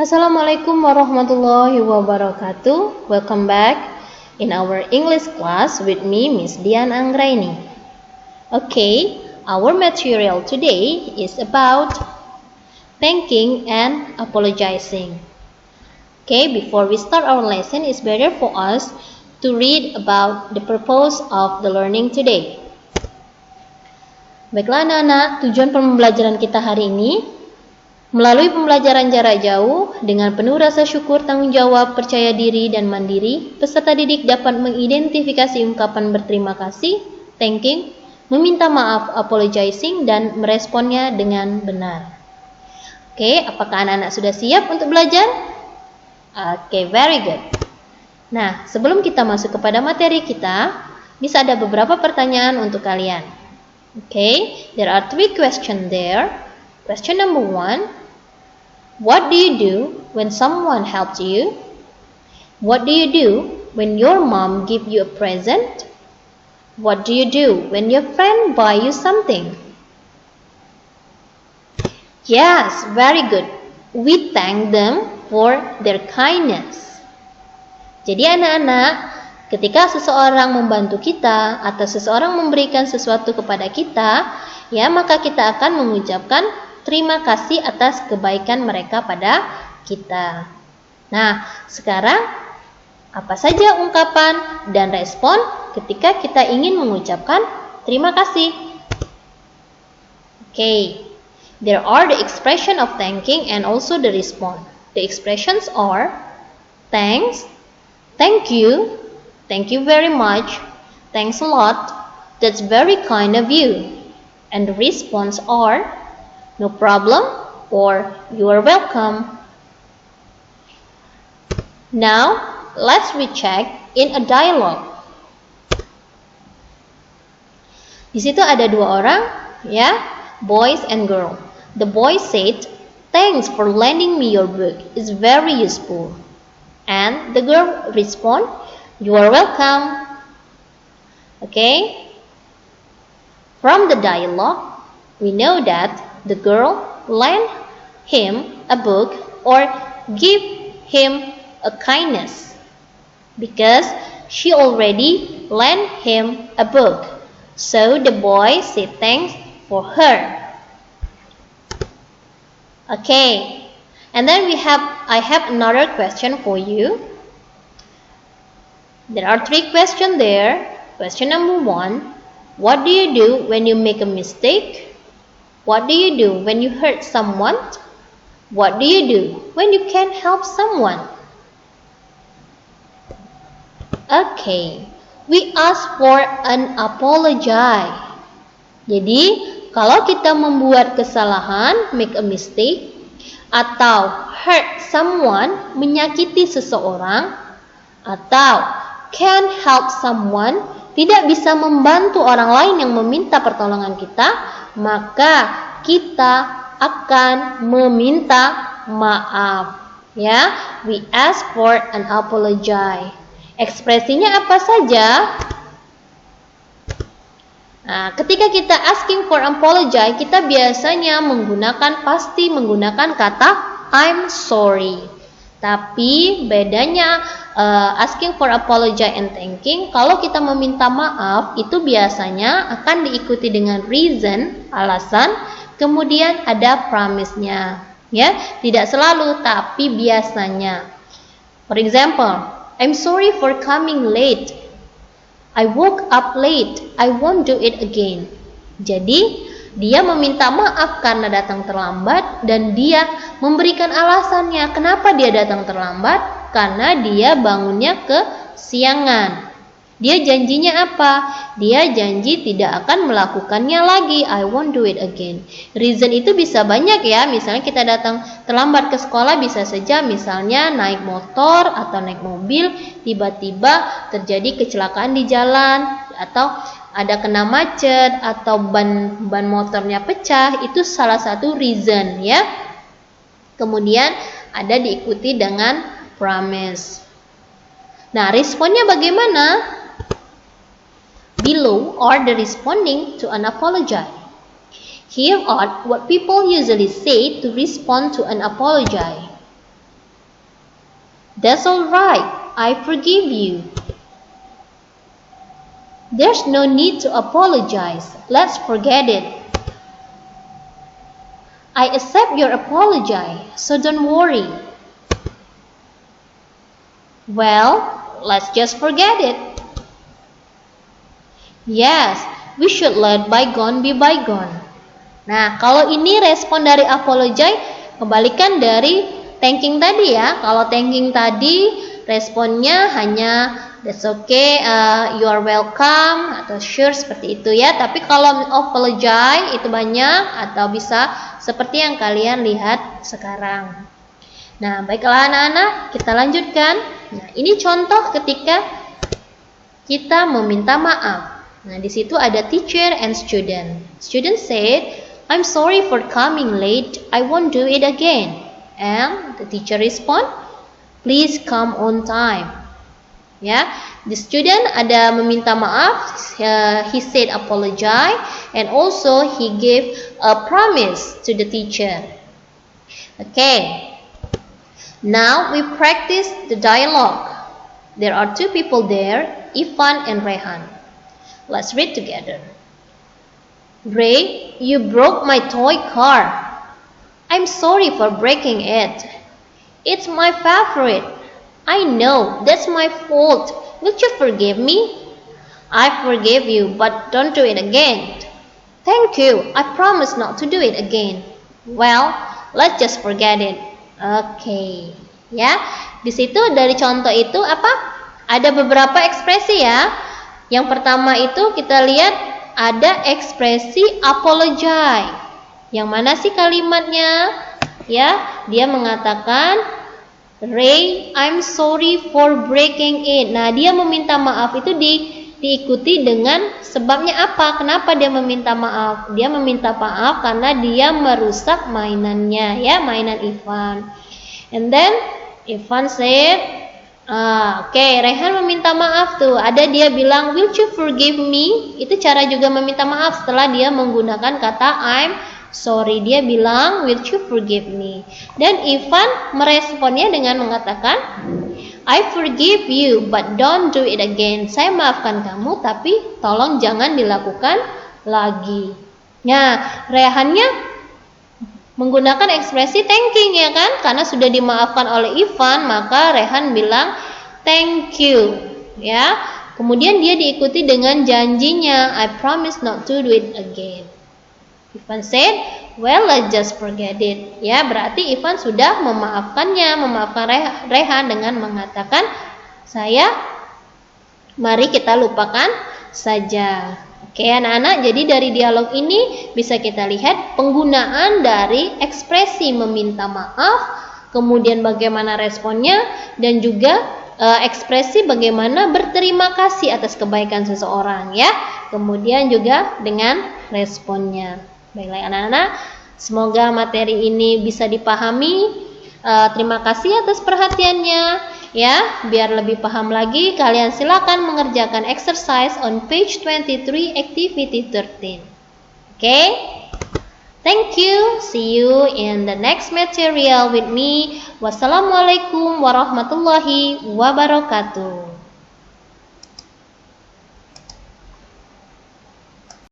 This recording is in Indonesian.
Assalamualaikum warahmatullahi wabarakatuh. Welcome back in our English class with me, Miss Dian Anggraini. Okay, our material today is about thanking and apologizing. Okay, before we start our lesson, it's better for us to read about the purpose of the learning today. Baiklah anak-anak, tujuan pembelajaran kita hari ini melalui pembelajaran jarak jauh dengan penuh rasa syukur, tanggung jawab, percaya diri, dan mandiri, peserta didik dapat mengidentifikasi ungkapan berterima kasih, thanking, meminta maaf, apologizing, dan meresponnya dengan benar. Oke, apakah anak-anak sudah siap untuk belajar? Oke, very good. Nah, sebelum kita masuk kepada materi kita, bisa ada beberapa pertanyaan untuk kalian. Okay, there are 3 questions there. Question number 1, what do you do when someone helps you? What do you do when your mom gives you a present? What do you do when your friend buys you something? Yes, very good. We thank them for their kindness. Jadi anak-anak, ketika seseorang membantu kita atau seseorang memberikan sesuatu kepada kita, ya maka kita akan mengucapkan terima kasih atas kebaikan mereka pada kita. Nah, sekarang apa saja ungkapan dan respon ketika kita ingin mengucapkan terima kasih? Okay, there are the expression of thanking and also the response. The expressions are thanks, thank you very much, thanks a lot, that's very kind of you. And the response are no problem or you are welcome. Now, let's recheck in a dialogue. Di situ ada 2 orang, ya, boys and girl. The boy said, "Thanks for lending me your book. It's very useful." And the girl respond, "You are welcome." Okay? From the dialogue, we know that the girl lent him a book or give him a kindness because she already lent him a book. So the boy said thanks for her. Okay. And then I have another question for you. There are 3 questions there. Question number 1, what do you do when you make a mistake? What do you do when you hurt someone? What do you do when you can't help someone? Okay, we ask for an apology. Jadi, kalau kita membuat kesalahan, make a mistake, atau hurt someone, menyakiti seseorang, atau can't help someone, tidak bisa membantu orang lain yang meminta pertolongan kita, maka kita akan meminta maaf. Ya, we ask for an apology. Ekspresinya apa saja? Nah, ketika kita asking for apology, kita biasanya pasti menggunakan kata I'm sorry. Tapi bedanya asking for apology and thanking, kalau kita meminta maaf itu biasanya akan diikuti dengan reason, alasan, kemudian ada promise-nya. Ya, tidak selalu tapi biasanya. For example, I'm sorry for coming late. I woke up late. I won't do it again. Jadi, dia meminta maaf karena datang terlambat dan dia memberikan alasannya kenapa dia datang terlambat, karena dia bangunnya kesiangan. Dia janjinya apa? Dia janji tidak akan melakukannya lagi. I won't do it again. Reason itu bisa banyak ya. Misalnya kita datang terlambat ke sekolah, bisa saja misalnya naik motor atau naik mobil, tiba-tiba terjadi kecelakaan di jalan, atau ada kena macet, atau ban motornya pecah. Itu salah satu reason ya. Kemudian ada diikuti dengan promise. Nah, responnya bagaimana? Below are the responding to an apology. Here are what people usually say to respond to an apology. That's all right. I forgive you. There's no need to apologize. Let's forget it. I accept your apology, so don't worry. Well, let's just forget it. Yes, we should let bygone be bygone. Nah, kalau ini respon dari apologize, kebalikan dari thanking tadi ya. Kalau thanking tadi, responnya hanya that's okay, you are welcome, atau sure, seperti itu ya. Tapi kalau apologize itu banyak, atau bisa seperti yang kalian lihat sekarang. Nah, baiklah anak-anak, kita lanjutkan. Nah, ini contoh ketika kita meminta maaf. Nah, di situ ada teacher and student. Student said, I'm sorry for coming late. I won't do it again. And the teacher respond, please come on time. Ya, the student ada meminta maaf. He said apologize, and also he gave a promise to the teacher. Okay. Now we practice the dialogue. There are two people there, Ivan and Rehan. Let's read together. Ray, you broke my toy car. I'm sorry for breaking it. It's my favorite. I know, that's my fault. Will you forgive me? I forgive you, but don't do it again. Thank you, I promise not to do it again. Well, let's just forget it. Oke, ya. Di situ dari contoh itu apa? Ada beberapa ekspresi ya. Yang pertama itu kita lihat ada ekspresi apologize. Yang mana sih kalimatnya? Ya, dia mengatakan, Ray, I'm sorry for breaking it. Nah, dia meminta maaf itu diikuti dengan sebabnya apa? Kenapa dia meminta maaf? Dia meminta maaf karena dia merusak mainannya, ya, mainan Ivan. And then Ivan said, Rehan meminta maaf tuh. Ada dia bilang, will you forgive me? Itu cara juga meminta maaf setelah dia menggunakan kata I'm sorry. Dia bilang, will you forgive me? Dan Ivan meresponnya dengan mengatakan, I forgive you, but don't do it again. Saya maafkan kamu, tapi tolong jangan dilakukan lagi. Nah, Rehannya menggunakan ekspresi thanking ya kan, karena sudah dimaafkan oleh Ivan, maka Rehan bilang thank you ya. Kemudian dia diikuti dengan janjinya, I promise not to do it again. Ivan said, well, let's just forget it. Ya, berarti Ivan sudah memaafkan Rehan dengan mengatakan, mari kita lupakan saja. Oke anak-anak, jadi dari dialog ini bisa kita lihat penggunaan dari ekspresi meminta maaf, kemudian bagaimana responnya, dan juga ekspresi bagaimana berterima kasih atas kebaikan seseorang ya. Kemudian juga dengan responnya. Baiklah anak-anak, semoga materi ini bisa dipahami. Terima kasih atas perhatiannya. Ya, biar lebih paham lagi, kalian silakan mengerjakan exercise on page 23, activity 13. Okay? Thank you. See you in the next material with me. Wassalamualaikum warahmatullahi wabarakatuh.